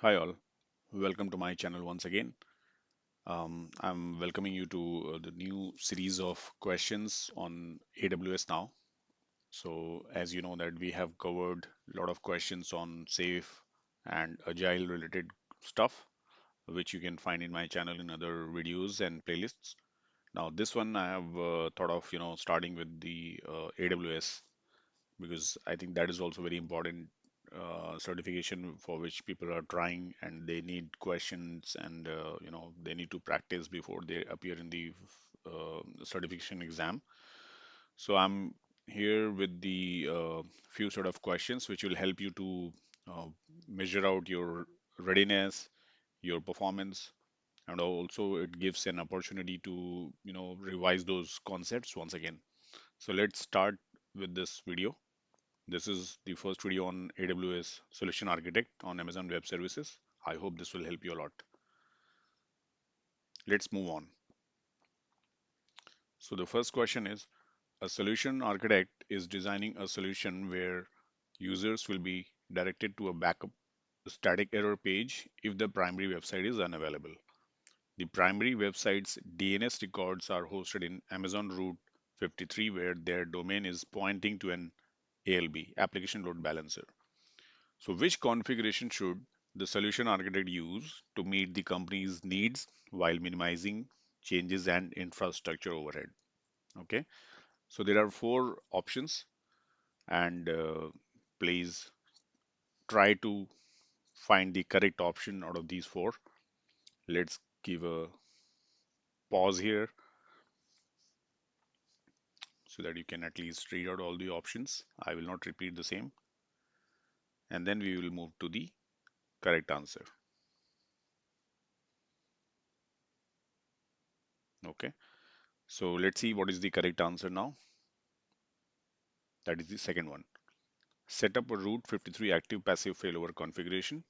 Hi all, welcome to my channel once again. I'm welcoming you to the new series of questions on AWS now. So as you know that we have covered a lot of questions on safe and agile related stuff, which you can find in my channel in other videos and playlists. Now this one I have thought of, starting with the AWS because I think that is also very important certification for which people are trying and they need questions and they need to practice before they appear in the certification exam. So I'm here with the few sort of questions which will help you to uh, measure out your readiness, your performance, and also it gives an opportunity to revise those concepts once again. So let's start with this video. This is the first video on AWS Solution Architect on Amazon Web Services. I hope this will help you a lot. Let's move on. So the first question is, a solution architect is designing a solution where users will be directed to a backup static error page if the primary website is unavailable. The primary website's DNS records are hosted in Amazon Route 53 where their domain is pointing to an ALB, application load balancer. So which configuration should the solution architect use to meet the company's needs while minimizing changes and infrastructure overhead? Okay, so there are four options, and please try to find the correct option out of these four. Let's give a pause here so that you can at least read out all the options. I will not repeat the same, and then we will move to the correct answer. Okay, so let's see what is the correct answer now. That is the second one. Set up a Route 53 active passive failover configuration.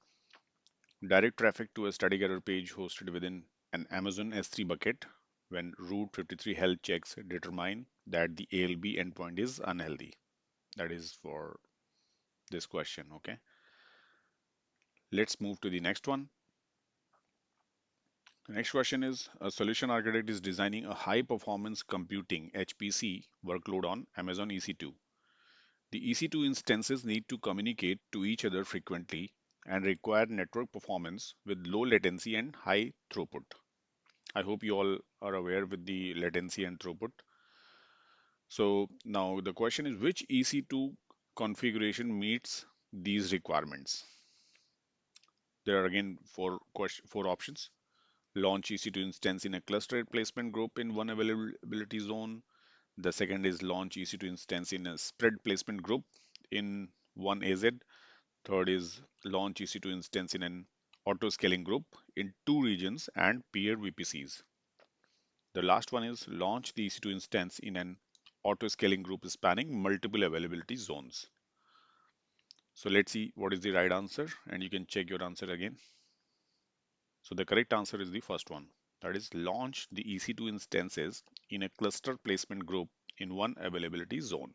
Direct traffic to a static error page hosted within an Amazon S3 bucket when Route 53 health checks determine that the ALB endpoint is unhealthy. That is for this question. Okay. Let's move to the next one. The next question is, a solution architect is designing a high performance computing HPC workload on Amazon EC2. The EC2 instances need to communicate to each other frequently and require network performance with low latency and high throughput. I hope you all are aware with the latency and throughput. So now the question is, which EC2 configuration meets these requirements? There are again four options. Launch EC2 instance in a clustered placement group in one availability zone. The second is launch EC2 instance in a spread placement group in one AZ. Third is launch EC2 instance in an auto-scaling group in two regions and peer VPCs. The last one is launch the EC2 instance in an auto-scaling group spanning multiple availability zones. So let's see what is the right answer, and you can check your answer again. So the correct answer is the first one. That is launch the EC2 instances in a cluster placement group in one availability zone.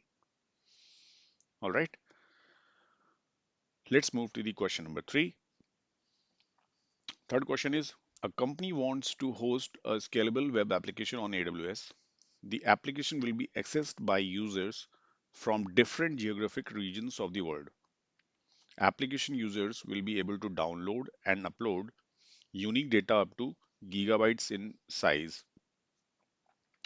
All right, let's move to the question number three. Third question is, a company wants to host a scalable web application on AWS. The application will be accessed by users from different geographic regions of the world. Application users will be able to download and upload unique data up to gigabytes in size.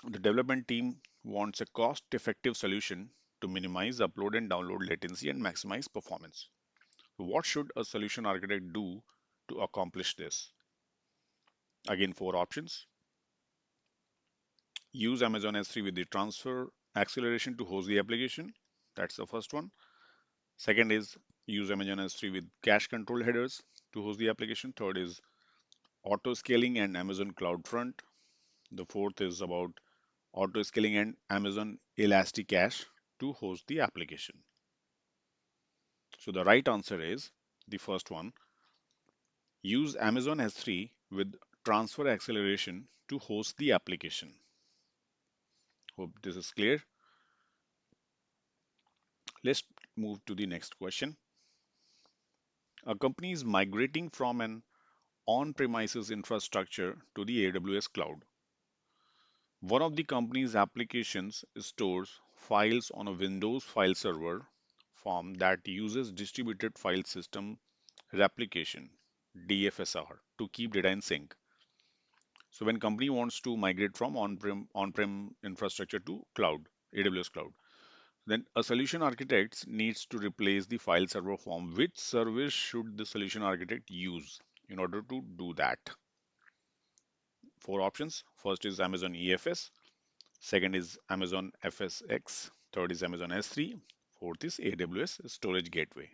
The development team wants a cost-effective solution to minimize upload and download latency and maximize performance. What should a solution architect do to accomplish this? Again, four options. Use Amazon S3 with the transfer acceleration to host the application. That's the first one. Second is use Amazon S3 with cache control headers to host the application. Third is auto scaling and Amazon CloudFront. The fourth is about auto scaling and Amazon Elasticache to host the application. So the right answer is the first one. Use Amazon S3 with transfer acceleration to host the application. Hope this is clear. Let's move to the next question. A company is migrating from an on-premises infrastructure to the AWS cloud. One of the company's applications stores files on a Windows file server form that uses distributed file system replication DFSR to keep data in sync. So when company wants to migrate from on-prem infrastructure to cloud, AWS cloud, then a solution architect needs to replace the file server form. Which service should the solution architect use in order to do that? Four options. First is Amazon EFS, second is Amazon FSx, third is Amazon S3, fourth is AWS Storage Gateway.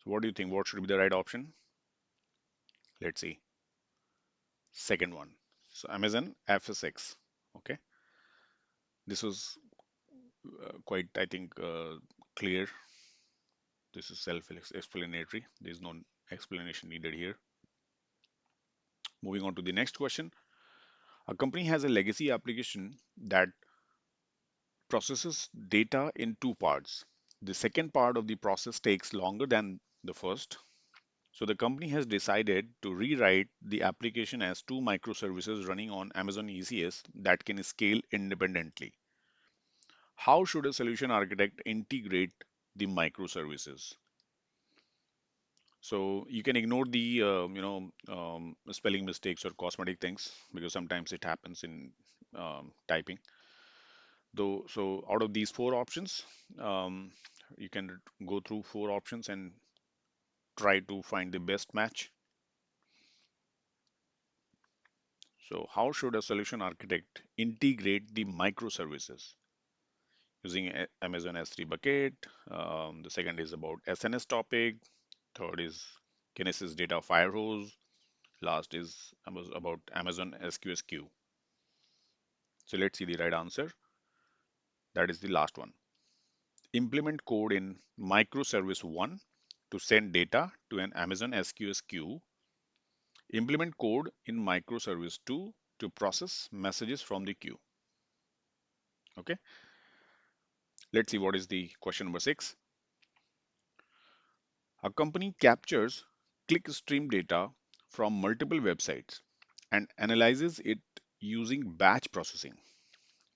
So what do you think? What should be the right option? Let's see. Second one. So Amazon FSx. Okay. This was quite, I think, clear. This is self-explanatory. There is no explanation needed here. Moving on to the next question. A company has a legacy application that processes data in two parts. The second part of the process takes longer than the first. So the company has decided to rewrite the application as two microservices running on Amazon ECS that can scale independently. How should a solution architect integrate the microservices? So you can ignore the spelling mistakes or cosmetic things because sometimes it happens in typing. Though, so out of these four options, um, you can go through four options and try to find the best match. So how should a solution architect integrate the microservices using Amazon S3 bucket? The second is about SNS topic. Third is Kinesis data firehose. Last is about Amazon SQSQ. So let's see the right answer. That is the last one. Implement code in microservice 1 to send data to an Amazon SQS queue. Implement code in microservice 2 to process messages from the queue. Okay, let's see what is the question number 6. A company captures clickstream data from multiple websites and analyzes it using batch processing.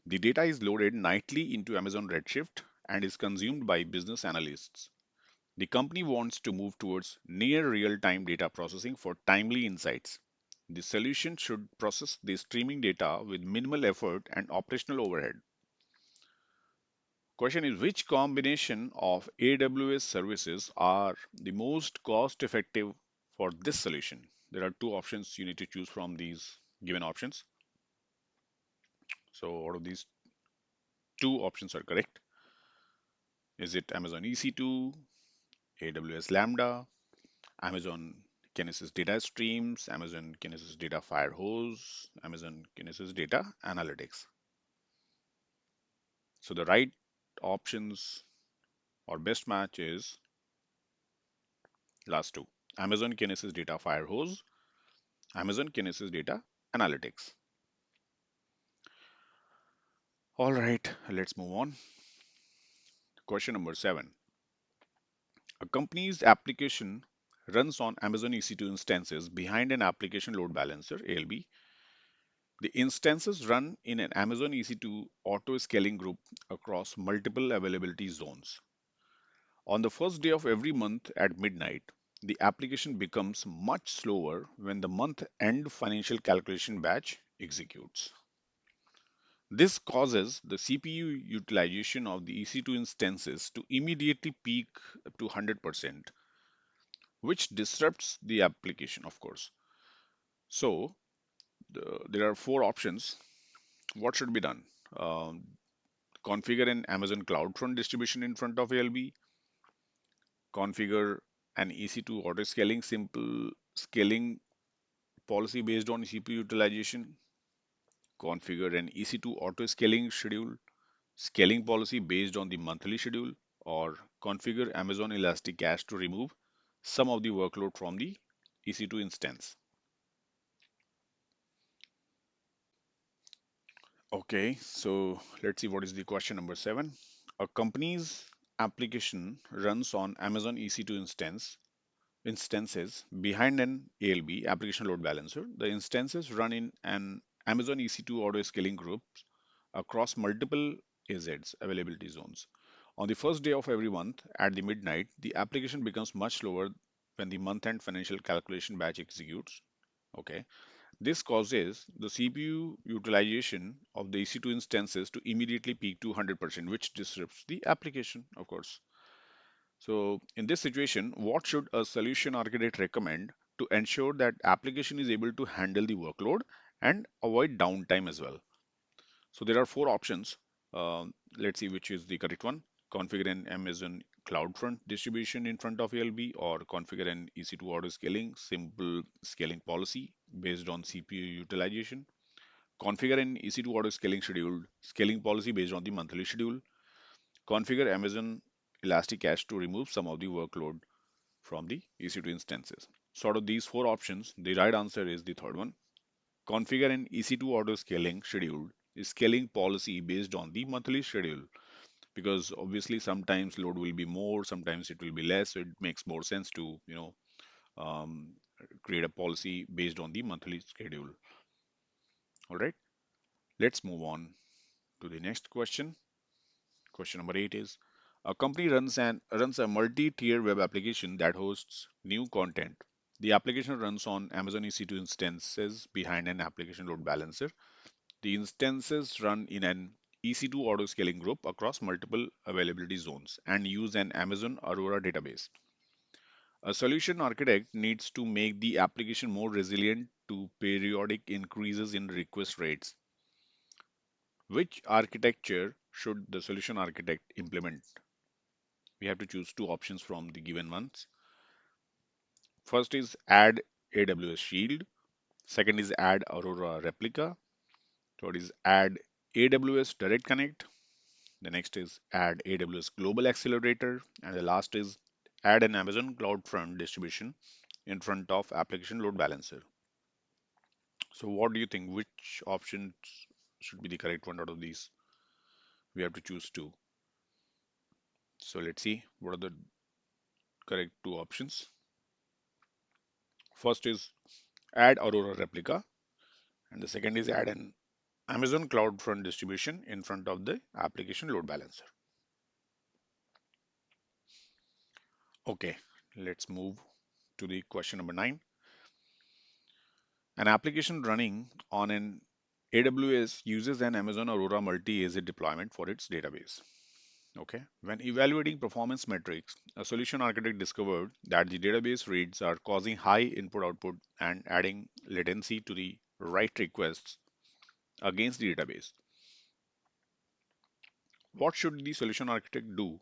The data is loaded nightly into Amazon Redshift and is consumed by business analysts. The company wants to move towards near real-time data processing for timely insights. The solution should process the streaming data with minimal effort and operational overhead. Question is, which combination of AWS services are the most cost effective for this solution? There are two options you need to choose from these given options. So out of these, two options are correct. Is it Amazon EC2, AWS Lambda, Amazon Kinesis Data Streams, Amazon Kinesis Data Firehose, Amazon Kinesis Data Analytics? So the right options or best match is last two. Amazon Kinesis Data Firehose, Amazon Kinesis Data Analytics. All right, let's move on. Question number 7. A company's application runs on Amazon EC2 instances behind an application load balancer, ALB. The instances run in an Amazon EC2 auto scaling group across multiple availability zones. On the first day of every month at midnight, the application becomes much slower when the month end financial calculation batch executes. This causes the CPU utilization of the EC2 instances to immediately peak to 100%, which disrupts the application, of course. So, there are four options. What should be done? Um, Configure an Amazon CloudFront distribution in front of ALB, configure an EC2 auto scaling simple scaling policy based on CPU utilization, configure an EC2 auto scaling schedule scaling policy based on the monthly schedule, or configure Amazon Elastic Cache to remove some of the workload from the EC2 instance. Okay, so let's see what is the question number 7. A company's application runs on Amazon EC2 instance instances behind an ALB application load balancer. The instances run in an Amazon EC2 auto scaling group across multiple AZs availability zones. On the first day of every month at the midnight, the application becomes much slower when the month-end financial calculation batch executes. Okay. This causes the CPU utilization of the EC2 instances to immediately peak to 100%, which disrupts the application, of course. So, in this situation, what should a solution architect recommend to ensure that application is able to handle the workload and avoid downtime as well? So, there are four options. Let's see which is the correct one. Configure an Amazon CloudFront distribution in front of ALB, or configure an EC2 auto scaling simple scaling policy based on CPU utilization. Configure an EC2 auto scaling scheduled scaling policy based on the monthly schedule. Configure Amazon Elastic Cache to remove some of the workload from the EC2 instances. So out of these four options, the right answer is the third one. Configure an EC2 auto scaling schedule scaling policy based on the monthly schedule, because obviously sometimes load will be more, sometimes it will be less. So it makes more sense to um, create a policy based on the monthly schedule. All right, let's move on to the next question. Question number 8 is, a company runs a multi-tier web application that hosts new content. The application runs on Amazon EC2 instances behind an application load balancer. The instances run in an EC2 auto scaling group across multiple availability zones and use an Amazon Aurora database. A solution architect needs to make the application more resilient to periodic increases in request rates. Which architecture should the solution architect implement? We have to choose two options from the given ones. First is add AWS Shield. Second is add Aurora Replica. Third is add AWS Direct Connect. The next is add AWS Global Accelerator. And the last is add an Amazon CloudFront distribution in front of application load balancer. So what do you think? Which option should be the correct one out of these? We have to choose two. So let's see what are the correct two options. First is add Aurora Replica, and the second is add an Amazon CloudFront distribution in front of the application load balancer. Okay, let's move to the question number 9. An application running on an AWS uses an Amazon Aurora multi-AZ deployment for its database. Okay, when evaluating performance metrics, a solution architect discovered that the database reads are causing high input output and adding latency to the write requests against the database. What should the solution architect do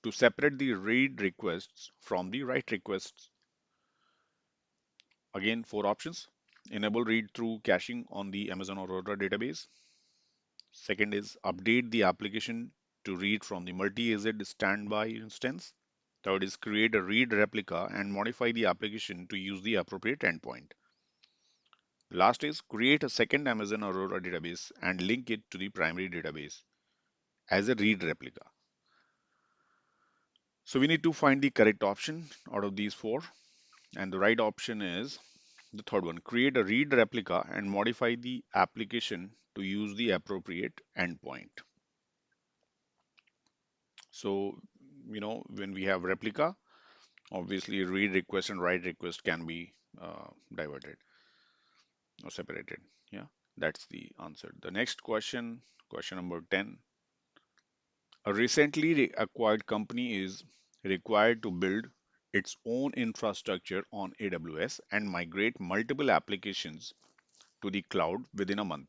to separate the read requests from the write requests? Again, four options. Enable read through caching on the Amazon Aurora database. Second is update the application to read from the multi-AZ standby instance. Third is create a read replica and modify the application to use the appropriate endpoint. Last is create a second Amazon Aurora database and link it to the primary database as a read replica. So we need to find the correct option out of these four. And the right option is the third one, create a read replica and modify the application to use the appropriate endpoint. So, when we have replica, obviously read request and write request can be diverted or separated. Yeah, that's the answer. The next question, question number 10. A recently acquired company is required to build its own infrastructure on AWS and migrate multiple applications to the cloud within a month.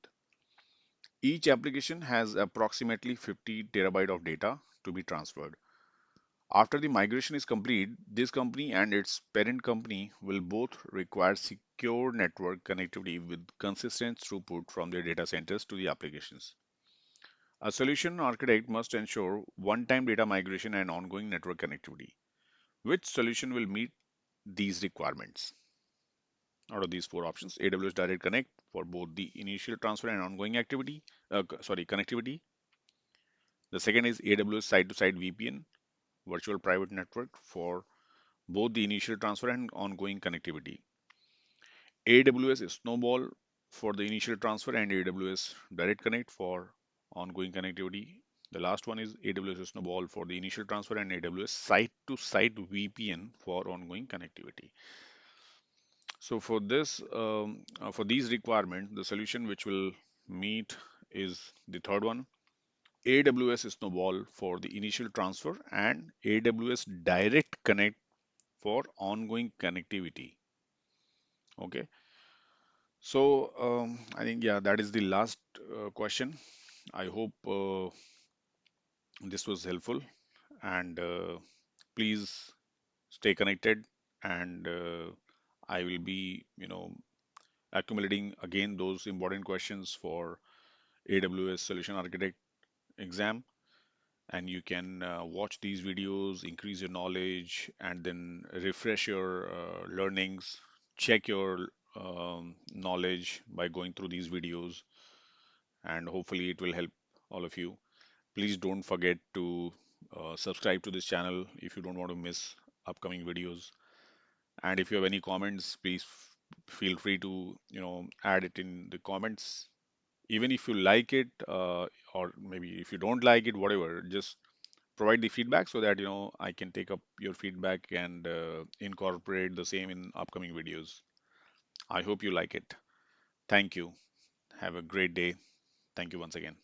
Each application has approximately 50 terabyte of data to be transferred. After the migration is complete, this company and its parent company will both require secure network connectivity with consistent throughput from their data centers to the applications. A solution architect must ensure one-time data migration and ongoing network connectivity. Which solution will meet these requirements? Out of these four options, AWS Direct Connect for both the initial transfer and ongoing connectivity. The second is AWS site-to-site VPN, virtual private network for both the initial transfer and ongoing connectivity. AWS Snowball for the initial transfer and AWS Direct Connect for ongoing connectivity. The last one is AWS Snowball for the initial transfer and AWS site to site VPN for ongoing connectivity. So for these requirements, the solution which will meet is the third one, AWS Snowball for the initial transfer and AWS Direct Connect for ongoing connectivity. Okay. So I think yeah, that is the last question. I hope this was helpful, and please stay connected. And I will be, accumulating again those important questions for AWS Solution Architect exam. And you can watch these videos, increase your knowledge, and then refresh your learnings. Check your knowledge by going through these videos, and hopefully it will help all of you. Please don't forget to subscribe to this channel if you don't want to miss upcoming videos. And if you have any comments, please feel free to add it in the comments. Even if you like it, or maybe if you don't like it, whatever, just provide the feedback so that I can take up your feedback and incorporate the same in upcoming videos. I hope you like it. Thank you. Have a great day. Thank you once again.